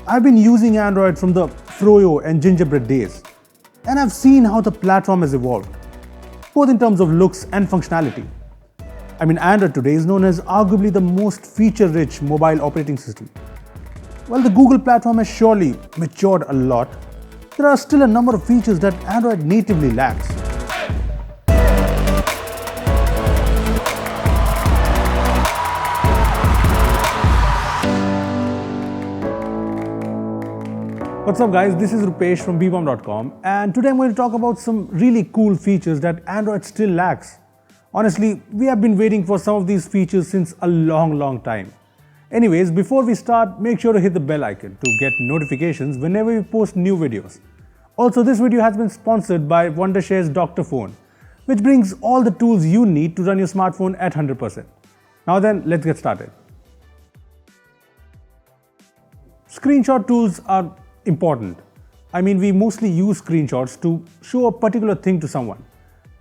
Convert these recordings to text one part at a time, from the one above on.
I've been using Android from the Froyo and Gingerbread days, and I've seen how the platform has evolved, both in terms of looks and functionality. Android today is known as arguably the most feature-rich mobile operating system. While the Google platform has surely matured a lot, there are still a number of features that Android natively lacks. What's up guys, this is Rupesh from Beebom.com, and today I'm going to talk about some really cool features that Android still lacks. Honestly, we have been waiting for some of these features since a long time. Anyways, before we start, make sure to hit the bell icon to get notifications whenever we post new videos. Also, this video has been sponsored by Wondershare's Dr. Phone, which brings all the tools you need to run your smartphone at 100%. Now then, let's get started. Screenshot tools are important. We mostly use screenshots to show a particular thing to someone,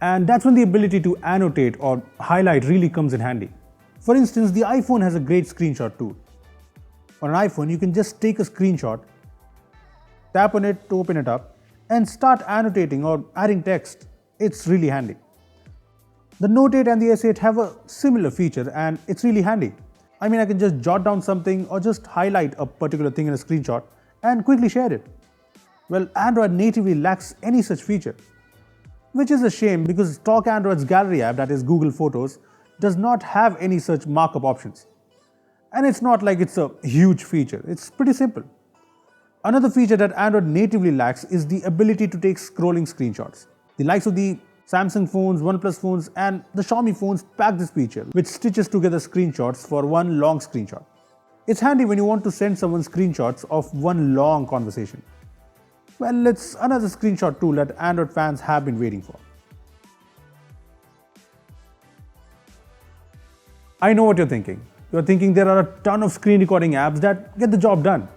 and that's when the ability to annotate or highlight really comes in handy. For instance, the iPhone has a great screenshot tool. On an iPhone, you can just take a screenshot, tap on it to open it up, and start annotating or adding text. It's really handy. The Note 8 and the S8 have a similar feature, and it's really handy. I can just jot down something or just highlight a particular thing in a screenshot and quickly share it. Well, Android natively lacks any such feature, which is a shame because stock Android's gallery app, that is Google Photos, does not have any such markup options. And it's not like it's a huge feature, it's pretty simple. Another feature that Android natively lacks is the ability to take scrolling screenshots. The likes of the Samsung phones, OnePlus phones, and the Xiaomi phones pack this feature, which stitches together screenshots for one long screenshot. It's handy when you want to send someone screenshots of one long conversation. Well, it's another screenshot tool that Android fans have been waiting for. I know what you're thinking. You're thinking there are a ton of screen recording apps that get the job done.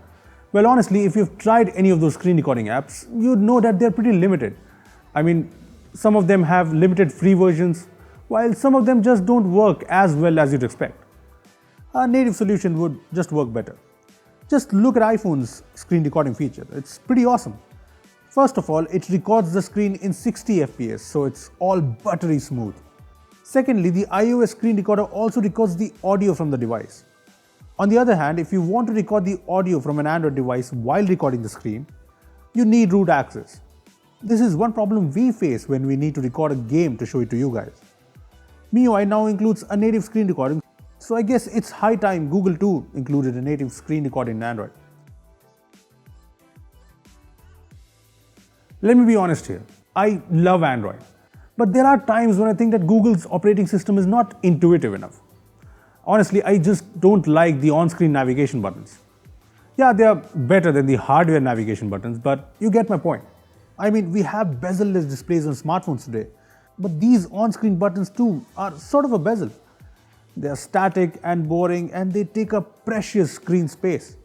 Well, honestly, if you've tried any of those screen recording apps, you'd know that they're pretty limited. Some of them have limited free versions, while some of them just don't work as well as you'd expect. A native solution would just work better. Just look at iPhone's screen recording feature. It's pretty awesome. First of all, it records the screen in 60 FPS, so it's all buttery smooth. Secondly, the iOS screen recorder also records the audio from the device. On the other hand, if you want to record the audio from an Android device while recording the screen, you need root access. This is one problem we face when we need to record a game to show it to you guys. MIUI now includes a native screen recording, so I guess it's high time Google too included a native screen recording in Android. Let me be honest here, I love Android, but there are times when I think that Google's operating system is not intuitive enough. Honestly, I just don't like the on-screen navigation buttons. Yeah, they are better than the hardware navigation buttons, but you get my point. We have bezel-less displays on smartphones today, but these on-screen buttons too are sort of a bezel. They are static and boring, and they take up precious screen space.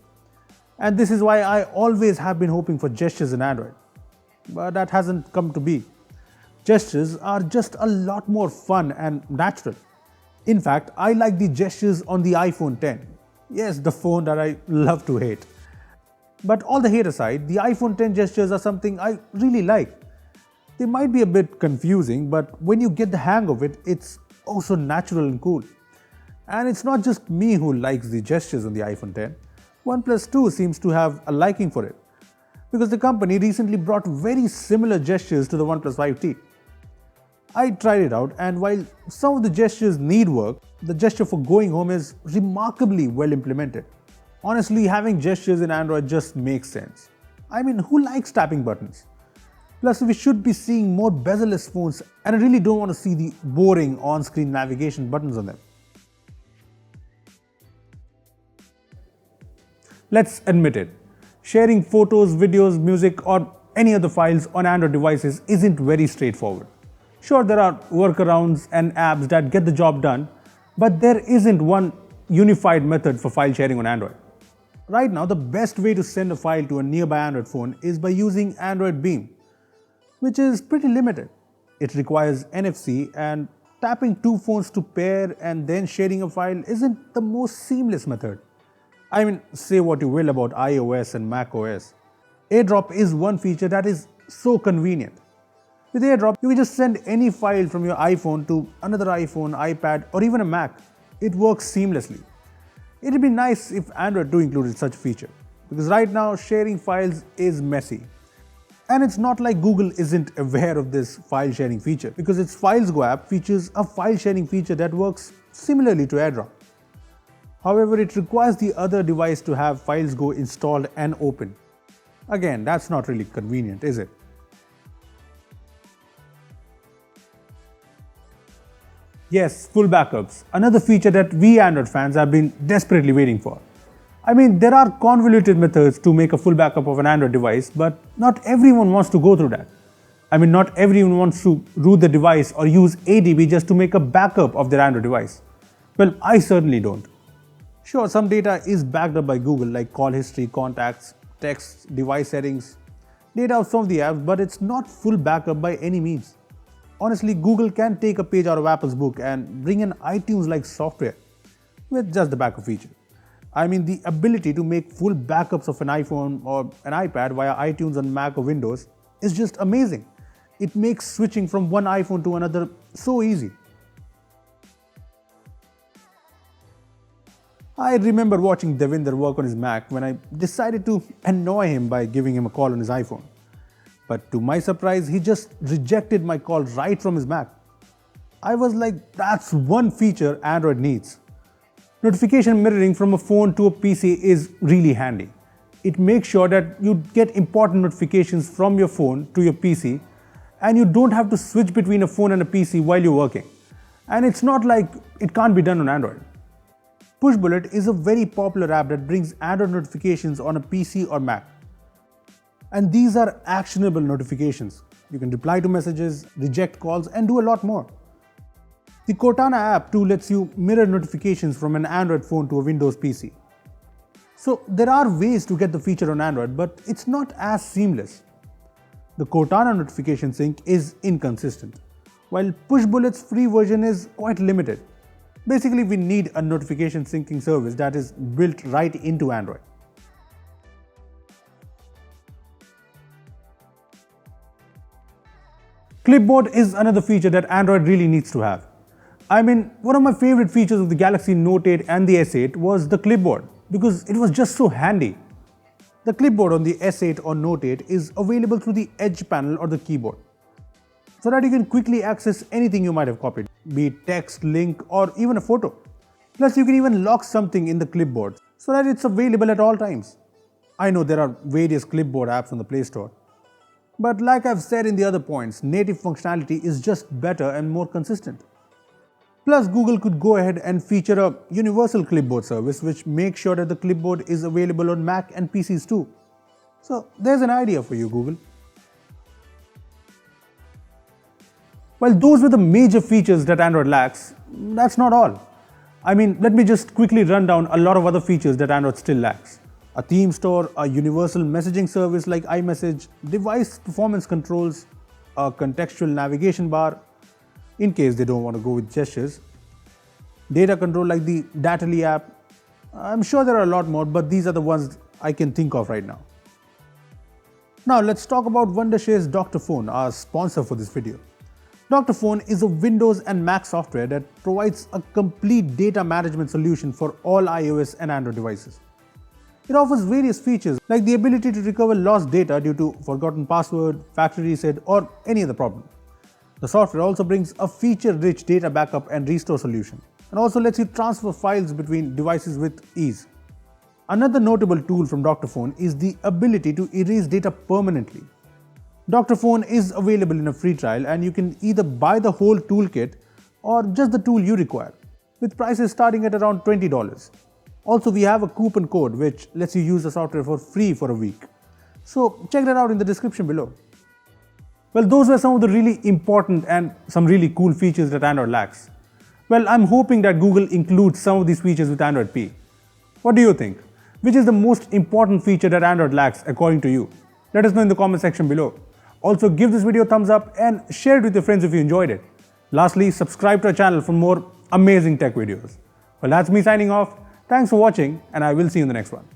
And this is why I always have been hoping for gestures in Android. But that hasn't come to be. Gestures are just a lot more fun and natural. In fact, I like the gestures on the iPhone X. Yes, the phone that I love to hate. But all the hate aside, the iPhone X gestures are something I really like. They might be a bit confusing, but when you get the hang of it, it's also natural and cool. And it's not just me who likes the gestures on the iPhone X. OnePlus too seems to have a liking for it, because the company recently brought very similar gestures to the OnePlus 5T. I tried it out, and while some of the gestures need work, the gesture for going home is remarkably well implemented. Honestly, having gestures in Android just makes sense. Who likes tapping buttons? Plus, we should be seeing more bezel-less phones, and I really don't want to see the boring on-screen navigation buttons on them. Let's admit it, sharing photos, videos, music, or any other files on Android devices isn't very straightforward. Sure, there are workarounds and apps that get the job done, but there isn't one unified method for file sharing on Android. Right now, the best way to send a file to a nearby Android phone is by using Android Beam, which is pretty limited. It requires NFC, and tapping two phones to pair and then sharing a file isn't the most seamless method. I mean, say what you will about iOS and macOS. Airdrop is one feature that is so convenient. With Airdrop, you can just send any file from your iPhone to another iPhone, iPad, or even a Mac. It works seamlessly. It'd be nice if Android too included such a feature, because right now sharing files is messy. And it's not like Google isn't aware of this file sharing feature, because its Files Go app features a file sharing feature that works similarly to Airdrop. However, it requires the other device to have Files Go installed and open. Again, that's not really convenient, is it? Yes, full backups, another feature that we Android fans have been desperately waiting for. I mean, there are convoluted methods to make a full backup of an Android device, but not everyone wants to go through that. I mean, not everyone wants to root the device or use ADB just to make a backup of their Android device. Well, I certainly don't. Sure, some data is backed up by Google, like call history, contacts, texts, device settings, data of some of the apps, but it's not full backup by any means. Honestly, Google can take a page out of Apple's book and bring in iTunes-like software with just the backup feature. I mean, the ability to make full backups of an iPhone or an iPad via iTunes on Mac or Windows is just amazing. It makes switching from one iPhone to another so easy. I remember watching Devinder work on his Mac when I decided to annoy him by giving him a call on his iPhone. But to my surprise, he just rejected my call right from his Mac. I was like, that's one feature Android needs. Notification mirroring from a phone to a PC is really handy. It makes sure that you get important notifications from your phone to your PC, and you don't have to switch between a phone and a PC while you're working. And it's not like it can't be done on Android. Pushbullet is a very popular app that brings Android notifications on a PC or Mac. And these are actionable notifications. You can reply to messages, reject calls, and do a lot more. The Cortana app too lets you mirror notifications from an Android phone to a Windows PC. So there are ways to get the feature on Android, but it's not as seamless. The Cortana notification sync is inconsistent, while Pushbullet's free version is quite limited. Basically, we need a notification syncing service that is built right into Android. Clipboard is another feature that Android really needs to have. I mean, one of my favorite features of the Galaxy Note 8 and the S8 was the Clipboard, because it was just so handy. The Clipboard on the S8 or Note 8 is available through the Edge panel or the keyboard, so that you can quickly access anything you might have copied, be it text, link, or even a photo. Plus, you can even lock something in the Clipboard so that it's available at all times. I know there are various Clipboard apps on the Play Store, but like I've said in the other points, native functionality is just better and more consistent. Plus, Google could go ahead and feature a universal clipboard service which makes sure that the clipboard is available on Mac and PCs too. So there's an idea for you, Google. While those were the major features that Android lacks, that's not all. I mean, let me just quickly run down a lot of other features that Android still lacks. A theme store, a universal messaging service like iMessage, device performance controls, a contextual navigation bar, in case they don't want to go with gestures, data control like the Datally app. I'm sure there are a lot more, but these are the ones I can think of right now. Now let's talk about Wondershare's Dr. Phone, our sponsor for this video. Dr. Phone is a Windows and Mac software that provides a complete data management solution for all iOS and Android devices. It offers various features like the ability to recover lost data due to forgotten password, factory reset, or any other problem. The software also brings a feature-rich data backup and restore solution, and also lets you transfer files between devices with ease. Another notable tool from Dr. Phone is the ability to erase data permanently. Dr. Phone is available in a free trial, and you can either buy the whole toolkit or just the tool you require, with prices starting at around $20. Also, we have a coupon code which lets you use the software for free for a week. So check that out in the description below. Well, those were some of the really important and some really cool features that Android lacks. Well, I'm hoping that Google includes some of these features with Android P. What do you think? Which is the most important feature that Android lacks according to you? Let us know in the comment section below. Also, give this video a thumbs up and share it with your friends if you enjoyed it. Lastly, subscribe to our channel for more amazing tech videos. Well, that's me signing off. Thanks for watching, and I will see you in the next one.